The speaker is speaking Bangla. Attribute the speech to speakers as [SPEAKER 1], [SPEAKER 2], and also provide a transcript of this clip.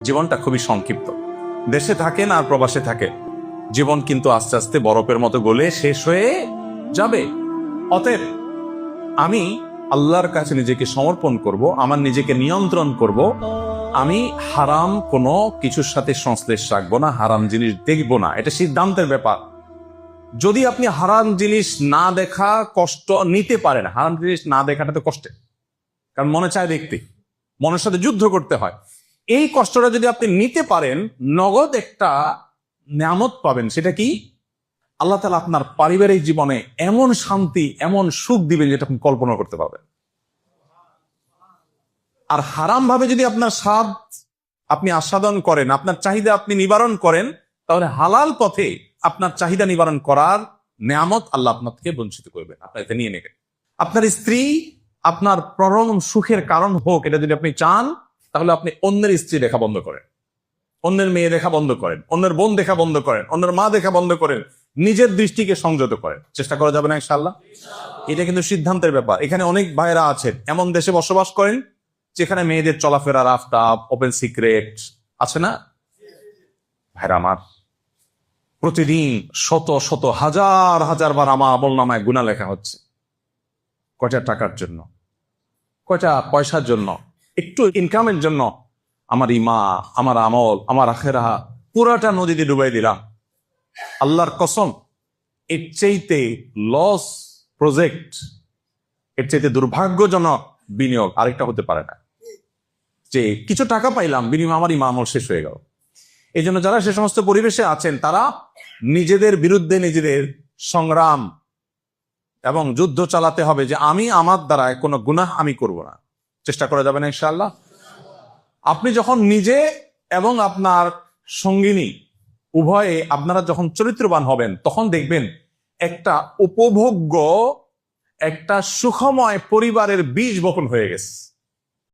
[SPEAKER 1] জীবনটা খুবই সংক্ষিপ্ত। দেশে থাকেন আর প্রবাসে থাকেন, জীবন কিন্তু আস্তে আস্তে বরফের মতো গলে শেষ হয়ে যাবে। অতএব আমি আল্লাহর কাছে নিজেকে সমর্পণ করব, আমার নিজেকে নিয়ন্ত্রণ করব। আমি হারাম কোনো কিছুর সাথে সংশ্লেষ রাখবো না, হারাম জিনিস দেখবো না। এটা সিদ্ধান্তের ব্যাপার। যদি আপনি হারাম জিনিস না দেখা কষ্ট নিতে পারেন, হারাম জিনিস না দেখাটা তো কষ্টের, কারণ মনে চায় দেখতে, মনের সাথে যুদ্ধ করতে হয়। এই কষ্টটা যদি আপনি নিতে পারেন, নগদ একটা নিয়ামত পাবেন। সেটা কি? আল্লাহ তাআলা আপনার পারিবারিক জীবনে এমন শান্তি, এমন সুখ দিবেন যেটা আপনি কল্পনা করতে পারবেন। আর হারাম ভাবে যদি আপনার স্বাদ আপনি আস্বাদন করেন, আপনার চাহিদা আপনি নিবারণ করেন, তাহলে হালাল পথে আপনার চাহিদা নিবারণ করার নিয়ামত আল্লাহ আপনাকে বঞ্চিত করবেন, আপনার এতে নিয়ে নেবেন। আপনার স্ত্রী আপনার পরম সুখের কারণ হোক, এটা যদি আপনি চান, তাহলে আপনি অন্যের স্ত্রী দেখা বন্ধ করেন, অন্যের মেয়ে দেখা বন্ধ করেন, অন্যের বোন দেখা বন্ধ করেন, অন্যের মা দেখা বন্ধ করেন, নিজের দৃষ্টিকে সংযত করেন। চেষ্টা করা যাবে না ইনশাআল্লাহ? এটা কিন্তু সিদ্ধান্তের ব্যাপার। এখানে অনেক ভাইরা আছেন এমন দেশে বসবাস করেন যেখানে মেয়েদের চলাফেরা রাফটাপ, ওপেন সিক্রেট আছে না? ভাইরা আমার, প্রতিদিন শত শত হাজার হাজার বার আমার আমলনামায় গুনাহ লেখা হচ্ছে। কয়টা টাকার জন্য, কয়টা পয়সার জন্য, একটু ইনকামের জন্য আমার ইমা, আমার আমল, আমার আখেরা পুরাটা নদীতে ডুবাই দিলাম। আল্লাহর কসম, এর চাইতে লস প্রজেক্ট, এর চাইতে দুর্ভাগ্যজনক বিনিয়োগ আরেকটা হতে পারে না। যে কিছু টাকা পাইলাম, বিনিময়ে আমার ইমা আমল শেষ হয়ে গেল। এই জন্য যারা সে সমস্ত পরিবেশে আছেন, তারা নিজেদের বিরুদ্ধে নিজেদের সংগ্রাম এবং যুদ্ধ চালাতে হবে যে আমি আমার দ্বারা কোনো গুনাহ আমি করব না। চেষ্টা করা যাবে না ইনশাআল্লাহ? আপনি যখন নিজে এবং আপনার সঙ্গিনী উভয়ে আপনারা যখন চরিত্রবান হবেন, তখন দেখবেন একটা উপভোগ্য, একটা সুখময় পরিবারের বীজ বপন হয়ে গেছে।